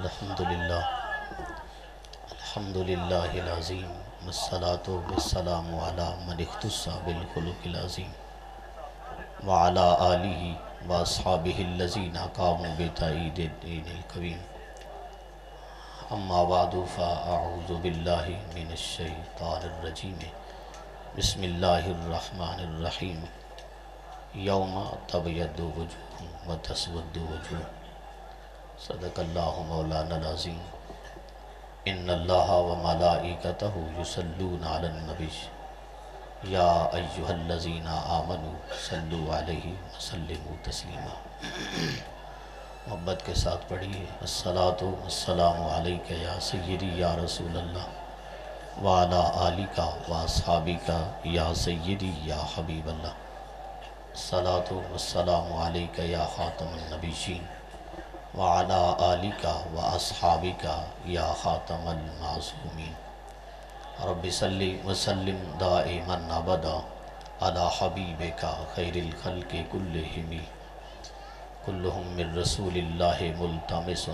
الحمدللہ الحمدللہ العظیم والصلاة والسلام علی من اختص بالخلق العظیم وعلی آلہ واصحابہ الذین قاموا بتأیید الدین القویم اما بعد فاعوذ باللہ من الشیطان الرجیم بسم اللہ الرحمن الرحیم یوم تبیض وجوہ وتسود وجوہ صدق اللہ مولانا العظیم ان اللہ وملائکتہ یصلون علی النبی یا ایہا الذین آمنوا صلوا علیہ وسلموا تسلیما۔ محبت کے ساتھ پڑھیے الصلاۃ والسلام علیک یا سیدی یا رسول اللہ وعلی آلک واصحابک یا سیدی یا حبیب اللہ۔ الصلاۃ والسلام علیک یا خاتم النبیین وعلی آلک واصحابک یا خاتم المعصومین۔ رب صلی وسلم دائما ابدا علی حبیبک خیر الخلق کلہم کلہم من رسول اللہ ملتمس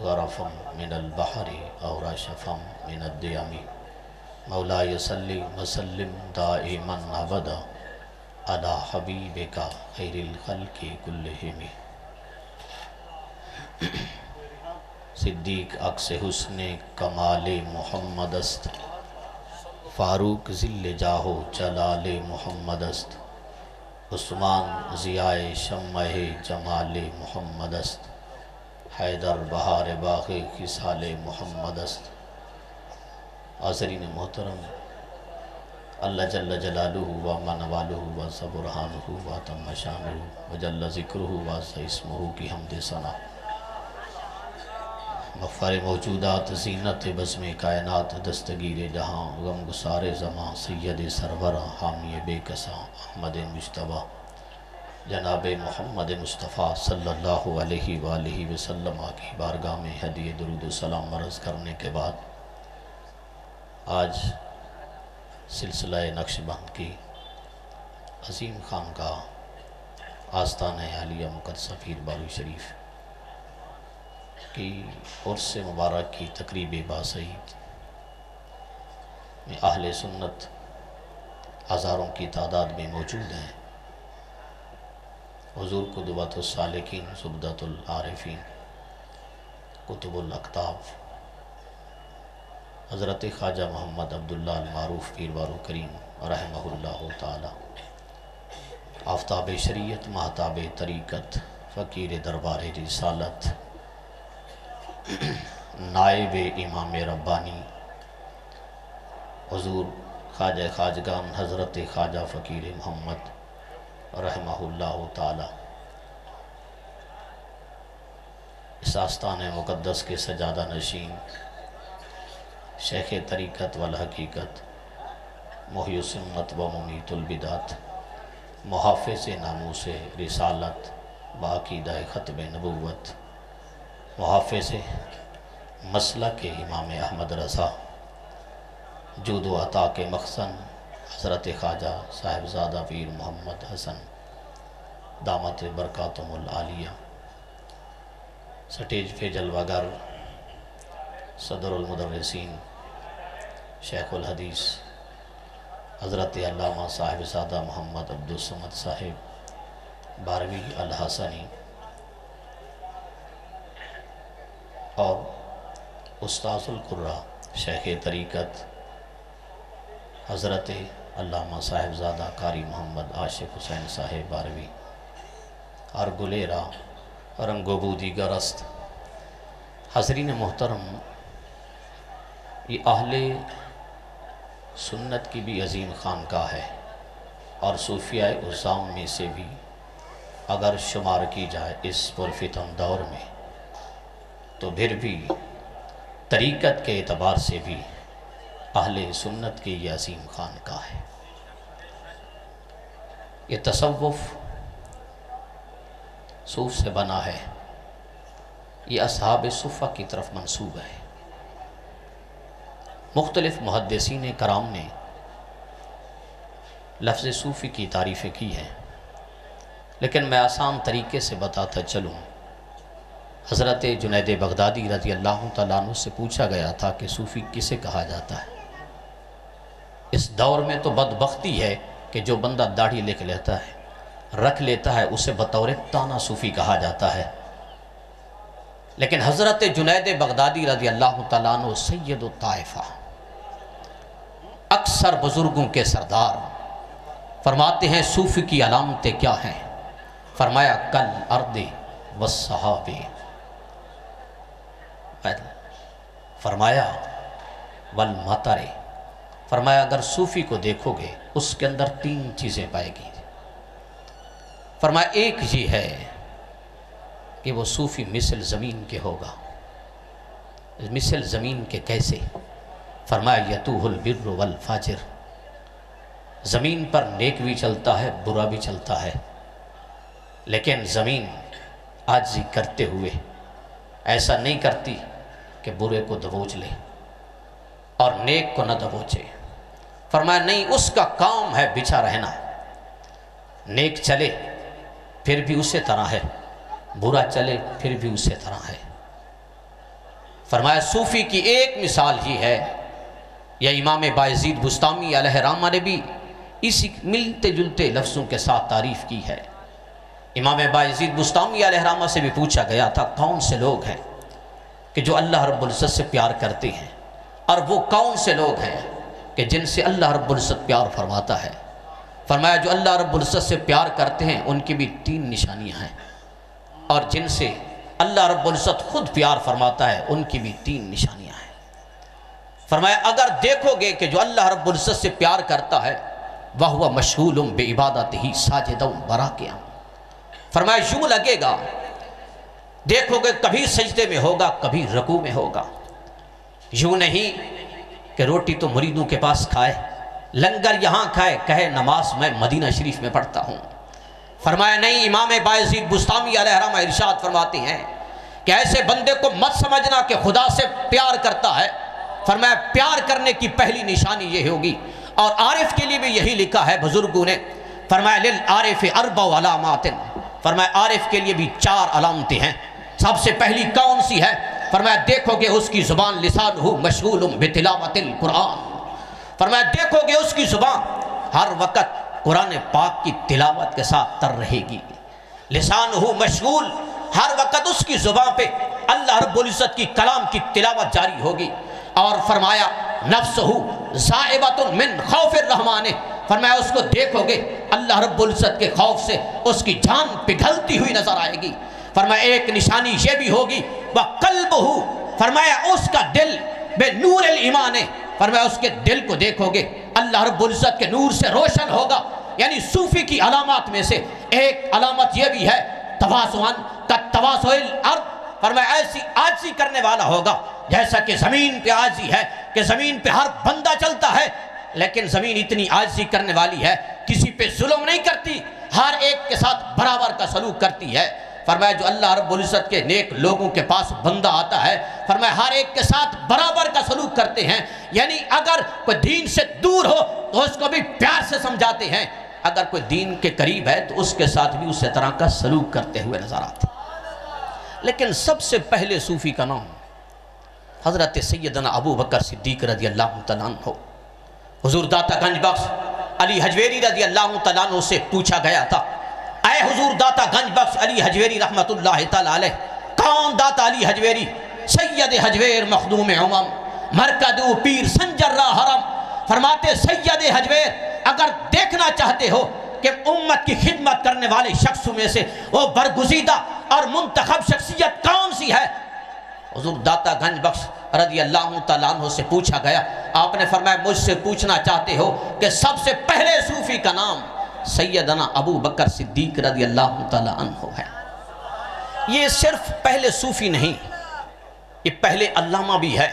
غرفا من البحر او رشفا من الدیم۔ مولاي صلی وسلم دائما ابدا علی حبیبک خیر الخلق کلہم۔ صدیق عکس حسن کمال محمد است، فاروق ذل جاہ و جلال محمد است، عثمان ضیاء شمع جمال محمد است، حیدر بہار باغ خصال محمد است۔ حاضرین محترم، اللہ جل جلالہ و منوالہ و سبرحانہ و تم شانہ و جل ذکرہ و اسمہ کی حمد ثنا۔ مغفر موجودات زینت بزم کائنات دستگیر جہاں غم گسار زمان سید سرورہ حامی بے کساں احمد مجتبیٰ جناب محمد مصطفیٰ صلی اللہ علیہ وآلہ وسلم کی بارگاہ میں ہدیہ درود و سلام عرض کرنے کے بعد آج سلسلہ نقش بند کی عظیم خانقاہ آستانہ عالیہ مقدسہ پیر بارو شریف کی عرس مبارک کی تقریب باسعید میں اہل سنت ہزاروں کی تعداد میں موجود ہیں۔ حضور قدوۃ السالکین زبدۃ العارفین قطب الاقطاب حضرت خواجہ محمد عبداللہ المعروف پیر بارو کریم رحمہ اللہ تعالی، آفتاب شریعت مہتاب طریقت فقیر دربار رسالت، نائب امام ربانی حضور خواجہ خواجگان حضرت خواجہ فقیر محمد رحمہ اللہ تعالی، اس آستان مقدس کے سجادہ نشین شیخ طریقت والحقیقت محی السنت و ممیت البدعت محافظ ناموس رسالت بعقیدہ ختم نبوت محافظ مسلک امام احمد رضا جود و عطا کے مخزن حضرت خواجہ صاحبزادہ پیر محمد حسن دامت برکاتہم العالیہ، سٹیج پہ جلوہ گر صدر المدرسین شیخ الحدیث حضرت علامہ صاحبزادہ محمد عبدالصمد صاحب باروی الحسنی اور استاذ القرہ شیخ طریقت حضرت علامہ صاحبزادہ قاری محمد عاشق حسین صاحب باروی اور گلیرہ رنگ و بو دیگر است۔ حضرین محترم، یہ اہل سنت کی بھی عظیم خانقاہ ہے اور صوفیاء عظام میں سے بھی اگر شمار کی جائے اس پرفتن دور میں تو پھر بھی طریقت کے اعتبار سے بھی اہل سنت کی یہ عظیم خانقاہ ہے۔ یہ تصوف صوف سے بنا ہے، یہ اصحاب صفہ کی طرف منسوب ہے۔ مختلف محدثین کرام نے لفظ صوفی کی تعریفیں کی ہیں، لیکن میں آسان طریقے سے بتاتا چلوں حضرت جنید بغدادی رضی اللہ تعالیٰ عنہ سے پوچھا گیا تھا کہ صوفی کسے کہا جاتا ہے؟ اس دور میں تو بدبختی ہے کہ جو بندہ داڑھی لکھ لیتا ہے، رکھ لیتا ہے، اسے بطور تانا صوفی کہا جاتا ہے۔ لیکن حضرت جنید بغدادی رضی اللہ تعالیٰ عنہ سید الطائفہ، اکثر بزرگوں کے سردار، فرماتے ہیں صوفی کی علامتیں کیا ہیں؟ فرمایا کل ارض والصحاب، فرمایا والمطر، فرمایا اگر صوفی کو دیکھو گے اس کے اندر تین چیزیں پائے گی۔ فرمایا ایک یہ ہے کہ وہ صوفی مثل زمین کے ہوگا۔ مثل زمین کے کیسے؟ فرمایا یتوہ البر والفاجر، زمین پر نیک بھی چلتا ہے، برا بھی چلتا ہے، لیکن زمین عاجزی کرتے ہوئے ایسا نہیں کرتی کہ برے کو دبوچ لے اور نیک کو نہ دبوچے۔ فرمایا نہیں، اس کا کام ہے بچھا رہنا، نیک چلے پھر بھی اسی طرح ہے، برا چلے پھر بھی اسی طرح ہے۔ فرمایا صوفی کی ایک مثال یہ ہے، یا امام بایزید بسطامی علیہ رحمہ نے بھی اسی ملتے جلتے لفظوں کے ساتھ تعریف کی ہے۔ امام بایزید بسطامی علیہ رحمہ سے بھی پوچھا گیا تھا کون سے لوگ ہیں کہ جو اللہ رب العزت سے پیار کرتے ہیں، اور وہ کون سے لوگ ہیں کہ جن سے اللہ رب العزت پیار فرماتا ہے؟ فرمایا جو اللہ رب العزت سے پیار کرتے ہیں ان کی بھی تین نشانیاں ہیں، اور جن سے اللہ رب العزت خود پیار فرماتا ہے ان کی بھی تین نشانیاں ہیں۔ فرمایا اگر دیکھو گے کہ جو اللہ رب العزت سے پیار کرتا ہے وَهُوَ مَشْغُولٌ بِعِبَادَتِهِ سَاجِدًا وَرَاكِعًا، فرمایا یوں لگے گا، دیکھو گے کبھی سجدے میں ہوگا کبھی رکوع میں ہوگا۔ یوں نہیں کہ روٹی تو مریدوں کے پاس کھائے، لنگر یہاں کھائے، کہے نماز میں مدینہ شریف میں پڑھتا ہوں۔ فرمایا نہیں، امام بایزید بسطامی علیہ رحمہ ارشاد فرماتے ہیں کہ ایسے بندے کو مت سمجھنا کہ خدا سے پیار کرتا ہے۔ فرمایا پیار کرنے کی پہلی نشانی یہ ہوگی، اور عارف کے لیے بھی یہی لکھا ہے بزرگوں نے، فرمایا للعارف اربع علامات، فرمایا عارف کے لیے بھی 4 علامتیں ہیں۔ سب سے پہلی کون سی ہے؟ فرمایا دیکھو گے اس کی زبان لسانہ مشغول بتلاوت القرآن، فرمایا دیکھو گے اس کی زبان ہر وقت قرآن پاک کی تلاوت کے ساتھ تر رہے گی۔ لسانہ مشغول، ہر وقت اس کی زبان پہ اللہ رب العزت کی کلام کی تلاوت جاری ہوگی۔ اور فرمایا نفسہ ذائبۃ من خوف الرحمن، فرمایا اس کو دیکھو گے اللہ رب العزت کے خوف سے اس کی جان پگھلتی ہوئی نظر آئے گی۔ فرمایا ایک نشانی یہ بھی ہوگی وَقَلْبُهُ، فرمایا اس کا دل بے نور الایمان، فرمایا اس کے دل کو دیکھو گے اللہ رب العزت کے نور سے روشن ہوگا۔ یعنی صوفی کی علامات میں سے ایک علامت یہ بھی ہے تواضعاً کالتواضع الارض، فرمایا ایسی عاجزی کرنے والا ہوگا جیسا کہ زمین پہ عاجزی ہے، کہ زمین پہ ہر بندہ چلتا ہے لیکن زمین اتنی عاجزی کرنے والی ہے، کسی پہ ظلم نہیں کرتی، ہر ایک کے ساتھ برابر کا سلوک کرتی ہے۔ فرمایا جو اللہ رب العزت کے نیک لوگوں کے پاس بندہ آتا ہے، فرمایا ہر ایک کے ساتھ برابر کا سلوک کرتے ہیں۔ یعنی اگر کوئی دین سے دور ہو تو اس کو بھی پیار سے سمجھاتے ہیں، اگر کوئی دین کے قریب ہے تو اس کے ساتھ بھی اسی طرح کا سلوک کرتے ہوئے نظر آتے ہیں۔ لیکن سب سے پہلے صوفی کا نام حضرت سیدنا ابو بکر صدیق رضی اللہ تعالیٰ عنہ، حضور داتا گنج بخش علی حجویری رضی اللہ تعالیٰ عنہ سے پوچھا گیا تھا، اے حضور داتا گنج بخش علی حجویری رحمت اللہ تعالیٰ علیہ، کون داتا علی حجویری؟ سید حجویر مخدوم امم، مرکدو پیر سنجر را حرم، فرماتے سید حجویر اگر دیکھنا چاہتے ہو کہ امت کی خدمت کرنے والے شخصوں میں سے وہ برگزیدہ اور منتخب شخصیت کون سی ہے، حضور داتا گنج بخش رضی اللہ تعالیٰ عنہ سے پوچھا گیا، آپ نے فرمایا مجھ سے پوچھنا چاہتے ہو کہ سب سے پہلے صوفی کا نام سیدنا ابو بکر صدیق رضی اللہ تعالیٰ عنہ ہے۔ یہ صرف پہلے صوفی نہیں، یہ پہلے علامہ بھی ہے،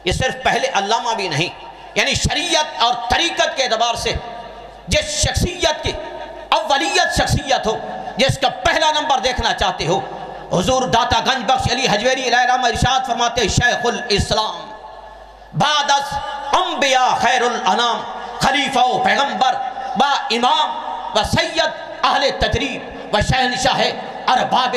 یہ صرف پہلے علامہ بھی نہیں، یعنی شریعت اور طریقت کے اعتبار سے جس شخصیت کی اولیت شخصیت ہو، جس کا پہلا نمبر دیکھنا چاہتے ہو، حضور داتا گنج بخش علی حجویری علیہ رحمہ ارشاد فرماتے شیخ الاسلام بعد از انبیاء خیر الانام، خلیفہ و پیغمبر با امام و سید اہل تدریب و شہنشاہ ارباب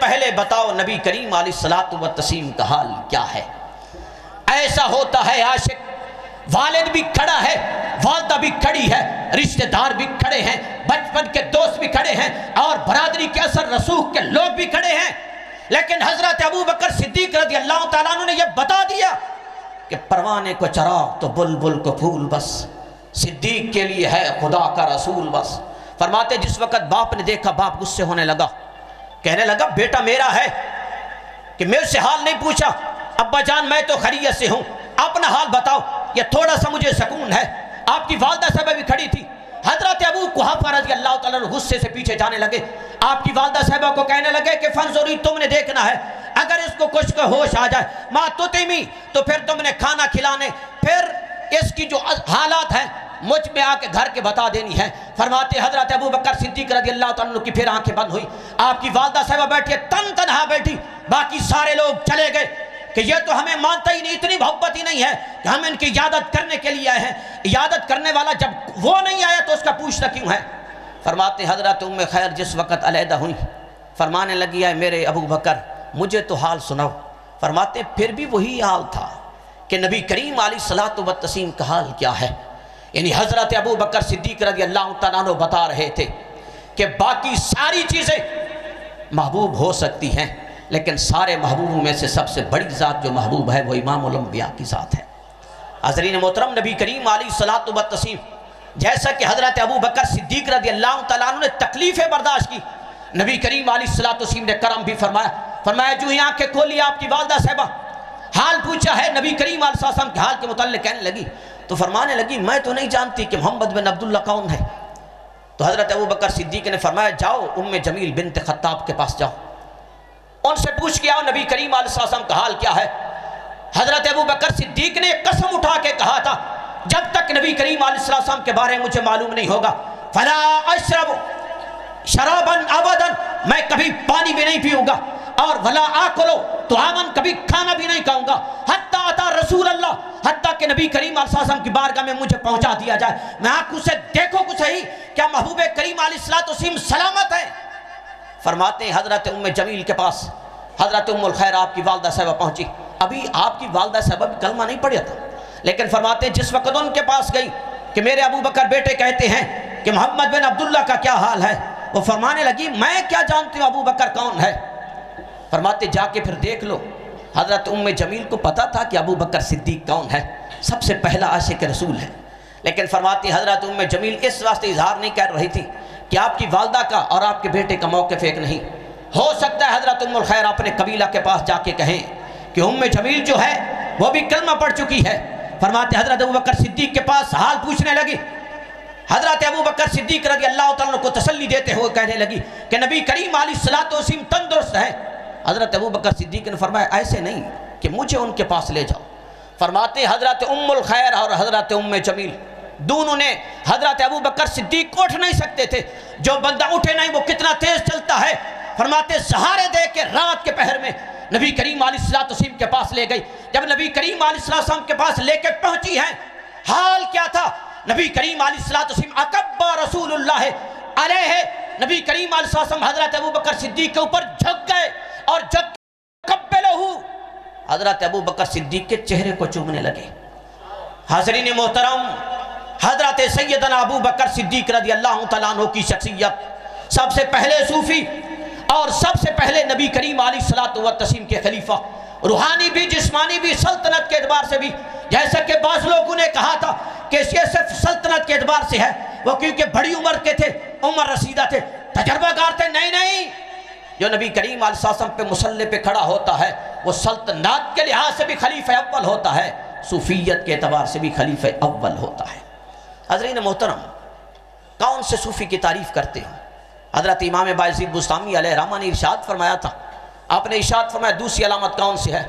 پہلے بتاؤ نبی کریم علیہ الصلوۃ والتسلیم کا حال کیا ہے؟ ایسا ہوتا ہے عاشق، والد بھی کھڑا ہے، والدہ بھی کھڑی ہے، رشتہ دار بھی کھڑے ہیں، بچپن کے دوست بھی کھڑے ہیں، اور برادری کے اثر رسوخ کے لوگ بھی کھڑے ہیں، لیکن حضرت ابو بکر صدیق رضی اللہ تعالیٰ عنہ نے یہ بتا دیا کہ پروانے کو چراغ تو بلبل کو پھول بس، صدیق کے لیے ہے خدا کا رسول بس۔ فرماتے جس وقت باپ نے دیکھا، باپ غصے ہونے لگا، کہنے لگا بیٹا میرا ہے کہ میرے سے حال نہیں پوچھا، ابا جان میں تو خیریت سے ہوں، اپنا حال بتاؤ، یہ تھوڑا سا مجھے سکون ہے۔ آپ کی والدہ صاحبہ بھی کھڑی تھی، حضرت ابو قحافہ رضی اللہ تعالیٰ عنہ غصے سے پیچھے جانے لگے، آپ کی والدہ صاحبہ کو کہنے لگے کہ فنظری تم نے دیکھنا ہے، اگر اس کو کچھ کا ہوش آ جائے ما تطعمی تو پھر تم نے کھانا کھلانے، پھر اس کی جو حالات ہیں مجھ میں آ کے گھر کے بتا دینی ہے۔ فرماتے حضرت ابو بکر صدیق رضی اللہ تعالیٰ عنہ کی پھر آنکھیں بند ہوئی، آپ کی والدہ صاحبہ بیٹھی تنہا بیٹھی، باقی سارے لوگ چلے گئے کہ یہ تو ہمیں مانتا ہی نہیں، اتنی محبت ہی نہیں ہے کہ ہم ان کی عیادت کرنے کے لیے آئے ہیں، عیادت کرنے والا جب وہ نہیں آیا تو اس کا پوچھنا کیوں ہے؟ فرماتے حضرت ام خیر جس وقت علیحدہ ہوئی، فرمانے لگی ہے میرے ابو بکر مجھے تو حال سناؤ۔ فرماتے پھر بھی وہی حال تھا کہ نبی کریم علیہ الصلوۃ والتسلیم کا حال کیا ہے؟ یعنی حضرت ابو بکر صدیق رضی اللہ تعالیٰ عنہ بتا رہے تھے کہ باقی ساری چیزیں محبوب ہو سکتی ہیں، لیکن سارے محبوبوں میں سے سب سے بڑی ذات جو محبوب ہے وہ امام الانبیاء کی ذات ہے۔ حضرین محترم، نبی کریم علیہ الصلوۃ والتسلیم جیسا کہ حضرت ابو بکر صدیق رضی اللہ تعالیٰ عنہ نے تکلیفیں برداشت کی، نبی کریم علیہ الصلوۃ والتسلیم نے کرم بھی فرمایا جو ہی آنکھیں کھولی آپ کی والدہ صاحبہ حال پوچھا ہے نبی کریم علیہ السلام کے حال کے متعلق کہنے لگی، تو فرمانے لگی میں تو نہیں جانتی کہ محمد بن عبداللہ کون ہے۔ تو حضرت ابو بکر صدیق نے فرمایا جاؤ ام جمیل بنت خطاب کے پاس جاؤ، ان سے پوچھ کے آؤ نبی کریم علیہ السلام کا حال کیا ہے۔ حضرت ابو بکر صدیق نے قسم اٹھا کے کہا تھا جب تک نبی کریم علیہ السلام کے بارے میں مجھے معلوم نہیں ہوگا فلا اشرب شرابا ابدا، میں کبھی پانی بھی نہیں پیوں گا، اور ولا آکلو طعاما، کبھی کھانا بھی نہیں کھاؤں گا، حتی اتا رسول اللہ، حتیٰ کہ نبی کریم علیہ السلام کی بارگاہ میں مجھے پہنچا دیا جائے، میں آنکھوں سے دیکھو کو صحیح کیا محبوب کریم علیہ السلام سلامت ہے۔ فرماتے ہیں حضرت ام جمیل کے پاس حضرت ام الخیر آپ کی والدہ صاحبہ پہنچی، ابھی آپ کی والدہ صاحبہ بھی کلمہ نہیں پڑھا تھا، لیکن فرماتے ہیں جس وقت ان کے پاس گئی کہ میرے ابو بکر بیٹے کہتے ہیں کہ محمد بن عبداللہ کا کیا حال ہے، وہ فرمانے لگی میں کیا جانتی ہوں ابو بکر کون ہے۔ فرماتے جا کے پھر دیکھ لو، حضرت ام جمیل کو پتا تھا کہ ابو بکر صدیق کون ہے، سب سے پہلا عاشق رسول ہے، لیکن فرماتی حضرت ام جمیل اس واسطے اظہار نہیں کر رہی تھی کہ آپ کی والدہ کا اور آپ کے بیٹے کا موقف ایک نہیں، ہو سکتا ہے حضرت ام الخیر اپنے قبیلہ کے پاس جا کے کہیں کہ ام جمیل جو ہے وہ بھی کلمہ پڑھ چکی ہے۔ فرماتے حضرت ابو بکر صدیق کے پاس حال پوچھنے لگی، حضرت ابو بکر صدیق رضی اللہ تعالیٰ عنہ کو تسلی دیتے ہوئے کہنے لگی کہ نبی کریم علیہ الصلوۃ والتسلیم تندرست ہے۔ حضرت ابو بکر صدیق نے فرمایا ایسے نہیں کہ مجھے ان کے پاس لے جاؤ۔ فرماتے حضرت ام الخیر اور حضرت ام جمیل دونوں نے حضرت ابو بکر صدیق کو اٹھ نہیں سکتے تھے، جو بندہ اٹھے نہیں وہ کتنا تیز چلتا ہے۔ فرماتے سہارے دے کے رات کے پہر میں نبی کریم علیہ الصلوۃ والتسلیم کے پاس لے گئی، جب نبی کریم علیہ الصلوۃ والتسلیم کے پاس لے کے پہنچی ہے حال کیا تھا، نبی کریم علیہ الصلوۃ والتسلیم اکبا رسول اللہ علیہ، نبی کریم علیہ الصلوۃ والتسلیم حضرت ابو بکر صدیق کے اوپر جھک گئے اور جھک قبلہ حضرت ابو بکر صدیق کے چہرے کو چومنے لگے۔ حاضرین محترم، حضرت سیدنا ابو بکر صدیق رضی اللہ تعالیٰ عنہ کی شخصیت سب سے پہلے صوفی اور سب سے پہلے نبی کریم علیہ الصلوۃ والتسلیم کے خلیفہ، روحانی بھی جسمانی بھی سلطنت کے اعتبار سے بھی، جیسا کہ بعض لوگوں نے کہا تھا کہ یہ صرف سلطنت کے اعتبار سے ہے، وہ کیونکہ بڑی عمر کے تھے، عمر رسیدہ تھے، تجربہ کار تھے، نہیں، جو نبی کریم علیہ السلام پہ مسلح پہ کھڑا ہوتا ہے وہ سلطنت کے لحاظ سے بھی خلیفہ اول ہوتا ہے، صوفیت کے اعتبار سے بھی خلیفہ اول ہوتا ہے۔ حضرین محترم، کون سے صوفی کی تعریف کرتے ہیں؟ حضرت امام بایزید بستامی علیہ رحمہ نے ارشاد فرمایا تھا، آپ نے ارشاد فرمایا دوسری علامت کون سی ہے؟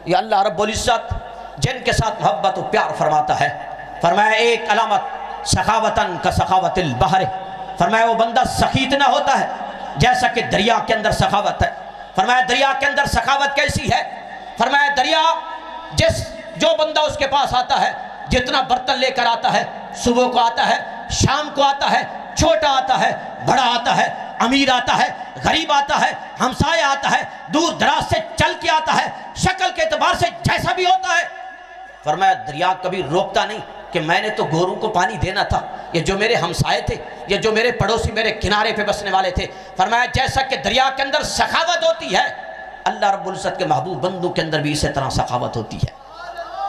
یہ اللہ رب العزت جن کے ساتھ محبت و پیار فرماتا ہے، فرمایا ایک علامت سخاوتاً کا سخاوت البحر، فرمایا وہ بندہ سخیت نہ ہوتا ہے جیسا کہ دریا کے اندر سخاوت ہے۔ فرمایا دریا کے اندر سخاوت کیسی ہے؟ فرمایا دریا جو بندہ اس کے پاس آتا ہے، جتنا برتن لے کر آتا ہے، صبح کو آتا ہے، شام کو آتا ہے، چھوٹا آتا ہے، بڑا آتا ہے، امیر آتا ہے، غریب آتا ہے، ہمسایہ آتا ہے، دور دراز سے چل کے آتا ہے، شکل کے اعتبار سے جیسا بھی ہوتا ہے۔ فرمایا دریا کبھی روکتا نہیں کہ میں نے تو گوروں کو پانی دینا تھا، یہ جو میرے ہمسائے تھے، یہ جو میرے پڑوسی میرے کنارے پہ بسنے والے تھے۔ فرمایا جیسا کہ دریا کے اندر سخاوت ہوتی ہے، اللہ رب العزت کے محبوب بندوں کے اندر بھی اسی طرح سخاوت ہوتی ہے۔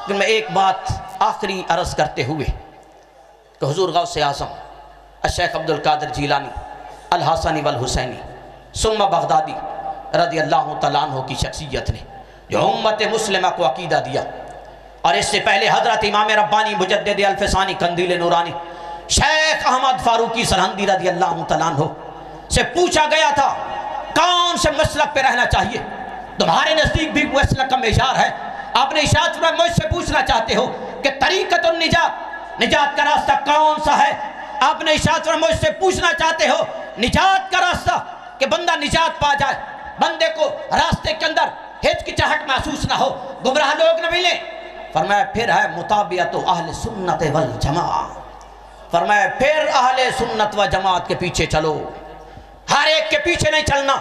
لیکن میں ایک بات آخری عرض کرتے ہوئے کہ حضور غوث اعظم الشیخ عبد القادر جیلانی الحسنی والحسینی ثم بغدادی رضی اللہ تعالیٰ عنہ کی شخصیت نے جو امت مسلمہ کو عقیدہ دیا، اور اس سے پہلے حضرت امام ربانی مجدد الفسانی قندیل نورانی شیخ احمد فاروقی سرہندی رضی اللہ تعالیٰ عنہ سے پوچھا گیا تھا کون سے مسلک پہ رہنا چاہیے، تمہارے نزدیک بھی مسلک کا معیار ہے؟ آپ نے ارشاد فرمایا مجھ سے پوچھنا چاہتے ہو کہ طریقت النجات، نجات کا راستہ کون سا ہے؟ آپ نے ارشاد فرمایا مجھ سے پوچھنا چاہتے ہو نجات کا راستہ کہ بندہ نجات پا جائے، بندے کو راستے کے اندر ہچکچاہٹ محسوس نہ ہو، گمراہ لوگ نہ ملیں۔ فرمایا پھر ہے مطابعت اہل سنت والجماعت، فرمایا پھر اہل سنت و جماعت کے پیچھے چلو، ہر ایک کے پیچھے نہیں چلنا۔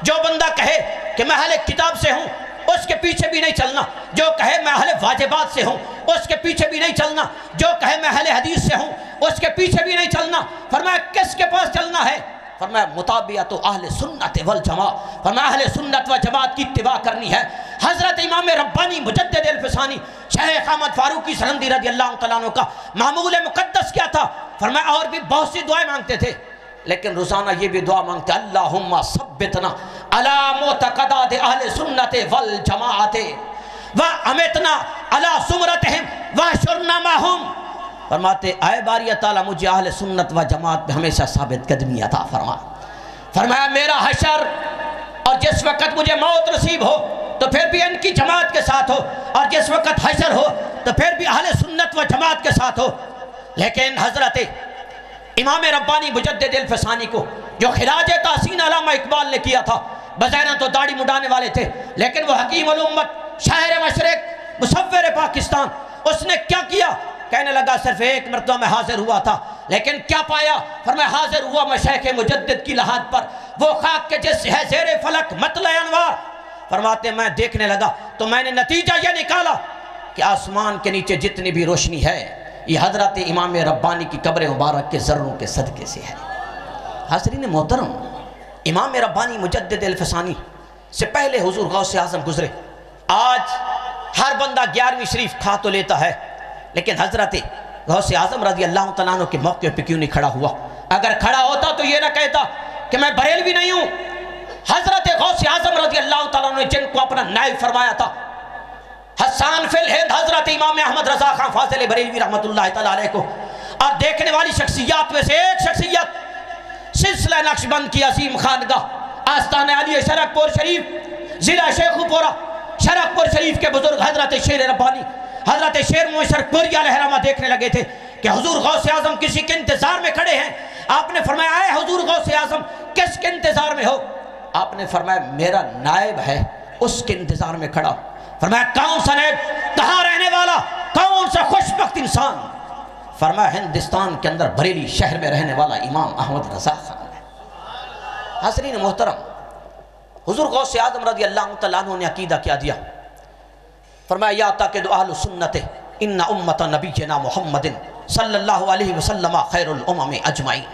جو بندہ کہے کہ میں اہل کتاب سے ہوں اس کے پیچھے بھی نہیں چلنا، جو کہے میں اہل واجبات سے ہوں اس کے پیچھے بھی نہیں چلنا، جو کہے میں اہل حدیث سے ہوں اس کے پیچھے بھی نہیں چلنا۔ فرمایا کس کے پاس چلنا ہے؟ فرمایا مطابعت اہل سنت والجماعت، فرمایا اہل سنت و جماعت کی اتباع کرنی ہے۔ حضرت امام ربانی مجدد الفسانی شیخ احمد فاروقی سرہندی رضی اللہ تعالیٰ عنہ کا معمول مقدس کیا تھا؟ فرمایا اور بھی بہت سی دعائیں مانگتے تھے، لیکن روزانہ یہ بھی دعا مانگتے اللہم ثبتنا علی معتقدات اہل سنت والجماعت وامتنا علی سمرتہم واحشرنا معہم۔ فرماتے اے باری تعالیٰ مجھے اہل سنت و جماعت میں ہمیشہ ثابت قدمی عطا فرما۔ فرمایا میرا حشر اور جس وقت مجھے موت نصیب ہو تو پھر بھی ان کی جماعت کے ساتھ ہو، اور جس وقت حشر ہو تو پھر بھی اہل سنت و جماعت کے ساتھ ہو۔ لیکن حضرت امام ربانی مجدد الفسانی کو جو خراج تحسین علامہ اقبال نے کیا تھا، بظاہر تو داڑھی مڈانے والے تھے لیکن وہ حکیم الامت شاعر مشرق مصور پاکستان، اس نے کیا کیا؟ کہنے لگا صرف ایک مرتبہ میں حاضر ہوا تھا، لیکن کیا پایا؟ فرمایا حاضر ہوا میں شیخ مجدد کی لحاظ پر، وہ خاک کے جس ہے زیر فلک مطلع انوار۔ فرماتے میں دیکھنے لگا تو میں نے نتیجہ یہ نکالا کہ آسمان کے نیچے جتنی بھی روشنی ہے یہ حضرت امام ربانی کی قبر مبارک کے ذروں کے صدقے سے ہے۔ حاضرین محترم، امام ربانی مجدد الفسانی سے پہلے حضور غوث اعظم گزرے۔ آج ہر بندہ 11ویں شریف کھا تو لیتا ہے، لیکن حضرت غوث اعظم رضی اللہ تعالیٰ عنہ کے موقع پہ کیوں نہیں کھڑا ہوا؟ اگر کھڑا ہوتا تو یہ نہ کہتا کہ میں بریلوی نہیں ہوں۔ حضرت غوث اعظم رضی اللہ تعالیٰ عنہ نے جن کو اپنا نائب فرمایا تھا، حسان فی الہند حضرت امام احمد رضا خان فاضل بریلوی رحمت اللہ تعالیٰ علیہ کو، اور دیکھنے والی شخصیات میں سے ایک شخصیت سلسلہ نقشبند کی عظیم خانگاہ آستانہ علی شرک پور شریف ضلع شیخوپورہ شرک پور شریف کے بزرگ حضرت شیر ربانی حضرت شیر موشر پوری علیہ رحمہ دیکھنے لگے تھے کہ حضور غوث اعظم کسی کے انتظار میں کھڑے ہیں۔ آپ نے فرمایا اے حضور غوث اعظم کس کے انتظار میں ہو؟ آپ نے فرمایا میرا نائب ہے اس کے انتظار میں کھڑا۔ فرمایا کون سا نائب؟ کہاں رہنے والا؟ کون سا خوشبخت انسان؟ فرمایا ہندوستان کے اندر بریلی شہر میں رہنے والا امام احمد رضا خان ہے۔ حاضرین محترم، حضور غوث اعظم رضی اللہ تعالیٰ عنہ نے عقیدہ کیا دیا؟ فرمایا یا تاکد اہل سنت ان امت نبینا محمد صلی اللہ علیہ وسلم خیر الامم اجمعین۔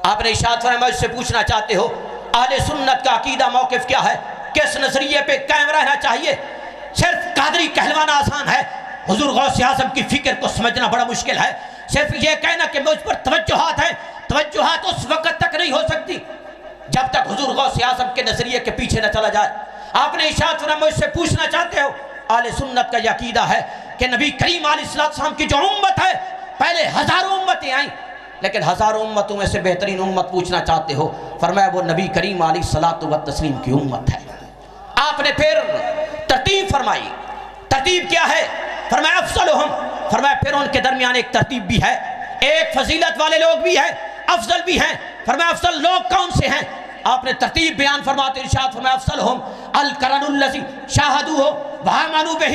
آپ نے ارشاد فرمایا میں اس سے پوچھنا چاہتے ہو اہل سنت کا عقیدہ موقف کیا ہے؟ کس نظریے پہ قائم رہنا چاہیے؟ صرف قادری کہلوانا آسان ہے، حضور غوث اعظم کی فکر کو سمجھنا بڑا مشکل ہے۔ صرف یہ کہنا کہ مجھ پر توجہات ہیں، توجہات اس وقت تک نہیں ہو سکتی جب تک حضور غوث اعظم کے نظریے کے پیچھے نہ چلا جائے۔ آپ نے ارشاد فرمایا مجھ سے پوچھنا چاہتے ہو اہل سنت کا یہ عقیدہ ہے کہ نبی کریم علیہ السلام کی جو امت ہے، پہلے ہزاروں امتیں آئیں لیکن ہزاروں امتوں میں سے بہترین امت پوچھنا چاہتے ہو؟ فرمایا وہ نبی کریم علیہ السلام کی امت ہے۔ آپ نے پھر ترتیب فرمائی، ترتیب کیا ہے؟ فرمایا افضلہم، فرمایا پھر ان کے درمیان ایک ترتیب بھی ہے، ایک فضیلت والے لوگ بھی ہیں، افضل بھی ہیں۔ فرمایا افضل لوگ کون سے ہیں؟ آپ نے ترتیب بیان فرماتے ارشاد فرمایا افضلہم القرن الذی شاہدوہ وآمنوا بہ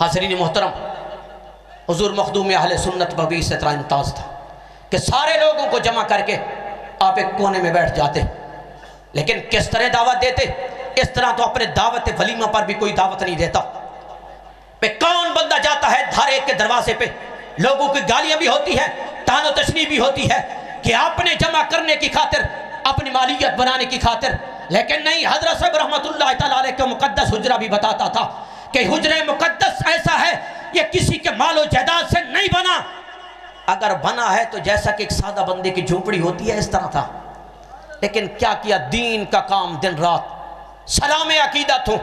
حاضرین محترم، حضور مخدوم اہل سنت پر بھی اس طرح امتاز تھا کہ سارے لوگوں کو جمع کر کے آپ ایک کونے میں بیٹھ جاتے، لیکن کس طرح دعوت دیتے؟ اس طرح تو اپنے دعوت ولیمہ پر بھی کوئی دعوت نہیں دیتا۔ پہ کون بندہ جاتا ہے دھار ایک کے دروازے پہ، لوگوں کی گالیاں بھی ہوتی ہے، تان و تشنیع بھی ہوتی ہے کہ اپنے جمع کرنے کی خاطر، اپنی مالیت بنانے کی خاطر، لیکن نہیں، حضرت صاحب رحمت اللہ تعالیٰ علیہ کے مقدس حجرہ بھی بتاتا تھا کہ حجرہ مقدس ایسا ہے یہ کسی کے مال و جائیداد سے نہیں بنا، اگر بنا ہے تو جیسا کہ ایک سادہ بندے کی جھونپڑی ہوتی ہے اس طرح تھا۔ لیکن کیا کیا؟ دین کا کام دن رات سلام عقیدت ہو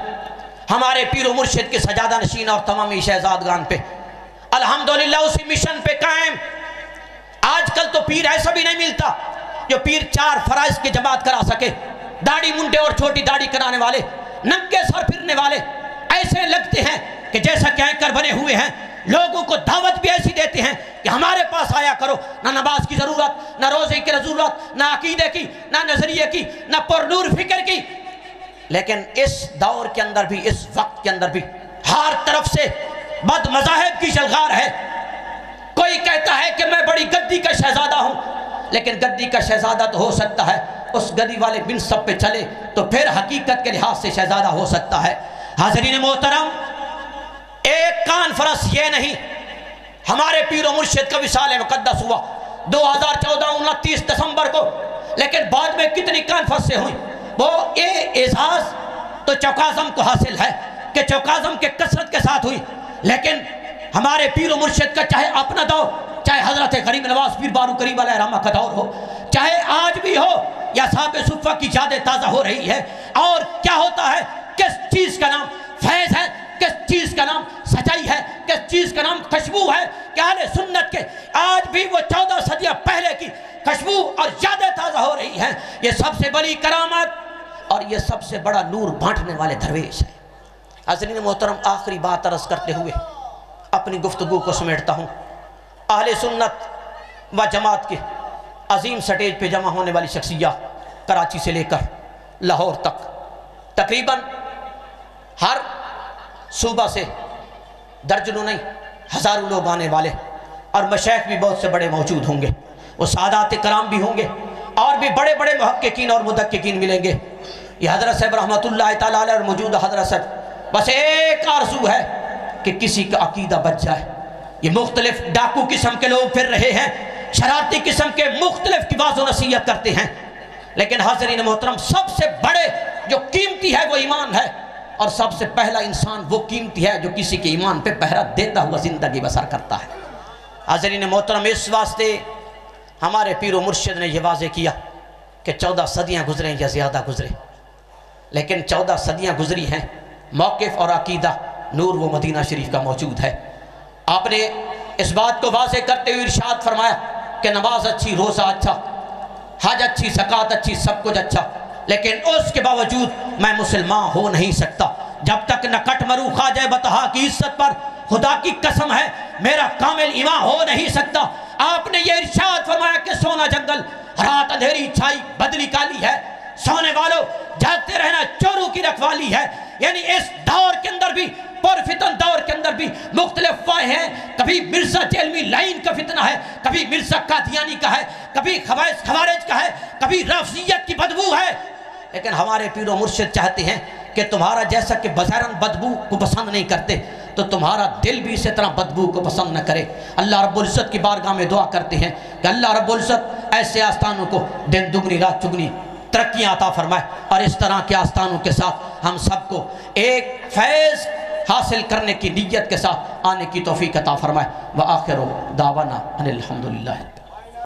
ہمارے پیر و مرشد کے سجادہ نشین اور تمامی شہزادگان پہ، الحمدللہ اسی مشن پہ قائم۔ آج کل تو پیر ایسا بھی نہیں ملتا جو پیر 4 فرائض کی جماعت کرا سکے، داڑھی منڈے اور چھوٹی داڑھی کرانے والے، ننگے سر پھرنے والے ایسے لگتے ہیں کہ جیسا کہ اینکر بنے ہوئے ہیں، لوگوں کو دعوت بھی ایسی دیتے ہیں کہ ہمارے پاس آیا کرو، نہ نماز کی ضرورت، نہ روزے کی ضرورت، نہ عقیدے کی، نہ نظریے کی، نہ پرنور فکر کی۔ لیکن اس دور کے اندر بھی، اس وقت کے اندر بھی ہر طرف سے بد مذاہب کی شلغار ہے۔ کوئی کہتا ہے کہ میں بڑی گدی کا شہزادہ ہوں، لیکن گدی کا شہزادہ تو ہو سکتا ہے اس گدی والے منصب پہ چلے تو پھر حقیقت کے لحاظ سے شہزادہ ہو سکتا ہے۔ حاضرین محترم، ایک کانفرنس یہ نہیں، ہمارے پیر و مرشد کا وصال مقدس ہوا 2014 29 دسمبر کو، لیکن بعد میں کتنی کانفرنسیں ہوئیں۔ وہ اعزاز تو چوکازم کو حاصل ہے کہ چوکازم کے کثرت کے ساتھ ہوئی، لیکن ہمارے پیر و مرشد کا چاہے اپنا دور، چاہے حضرت غریب نواز پیر بارو کریم علیہ رحمہ کا دور ہو، چاہے آج بھی ہو یا صاحب صفہ کی یادیں تازہ ہو رہی ہے، اور کیا ہوتا ہے؟ کس چیز کا نام فیض ہے، کس چیز کا نام سچائی ہے، کس چیز کا نام خوشبو ہے کہ اہل سنت کے آج بھی وہ 14 صدیاں پہلے کی خوشبو اور یادیں تازہ ہو رہی ہیں۔ یہ سب سے بڑی کرامت اور یہ سب سے بڑا نور بانٹنے والے درویش ہیں۔ حضرین محترم، آخری بات عرض کرتے ہوئے اپنی گفتگو کو سمیٹتا ہوں۔ اہل سنت و جماعت کے عظیم سٹیج پہ جمع ہونے والی شخصیات کراچی سے لے کر لاہور تک تقریباً ہر صوبہ سے درجنوں نہیں ہزاروں لوگ آنے والے، اور مشائخ بھی بہت سے بڑے موجود ہوں گے، وہ سادات کرام بھی ہوں گے، اور بھی بڑے بڑے محققین اور مدققین ملیں گے۔ یہ حضرت صاحب رحمت اللہ تعالیٰ علیہ اور موجود حضرت صاحب بس ایک آرزو ہے کہ کسی کا عقیدہ بچ جائے۔ یہ مختلف ڈاکو قسم کے لوگ پھر رہے ہیں، شرارتی قسم کے مختلف کی باز و نصیحت کرتے ہیں، لیکن حاضرین محترم، سب سے بڑے جو قیمتی ہے وہ ایمان ہے، اور سب سے پہلا انسان وہ قیمتی ہے جو کسی کے ایمان پہ پہرا دیتا ہوا زندگی بسر کرتا ہے۔ حاضرین محترم، اس واسطے ہمارے پیر و مرشد نے یہ واضح کیا کہ 14 صدیاں گزریں یا زیادہ گزرے، لیکن 14 صدیاں گزری ہیں، موقف اور عقیدہ نور و مدینہ شریف کا موجود ہے۔ آپ نے اس بات کو واضح کرتے ہوئے ارشاد فرمایا کہ نماز اچھی، روزہ اچھا، حج اچھی، زکوٰۃ اچھی، سب کچھ اچھا، لیکن اس کے باوجود میں مسلمان ہو نہیں سکتا جب تک نہ کٹ مرو خواجہ بطحا کی عزت پر، خدا کی قسم ہے میرا کامل ایمان ہو نہیں سکتا۔ آپ نے یہ ارشاد فرمایا کہ سونا جنگل، رات اندھیری چھائی، بدلی کالی ہے، سونے والوں جاگتے رہنا چوروں کی رکھوالی ہے۔ یعنی اس دور کے اندر بھی، پرفتن دور کے اندر بھی مختلف فائے ہیں، کبھی مرزا جیلمی لائن کا فتنہ ہے، کبھی مرزا قادیانی کا ہے، کبھی خوارج کا ہے، کبھی رافضیت کی بدبو ہے، لیکن ہمارے پیر و مرشد چاہتے ہیں کہ تمہارا جیسا کہ بظاہراً بدبو کو پسند نہیں کرتے تو تمہارا دل بھی اسی طرح بدبو کو پسند نہ کرے۔ اللہ رب العزت کی بارگاہ میں دعا کرتے ہیں کہ اللہ رب العزت ایسے آستانوں کو دن دگنی رات چگنی ترقیاں عطا فرمائے، اور اس طرح کے آستانوں کے ساتھ ہم سب کو ایک فیض حاصل کرنے کی نیت کے ساتھ آنے کی توفیق عطا فرمائے۔ وآخر دعوانا ان الحمدللہ۔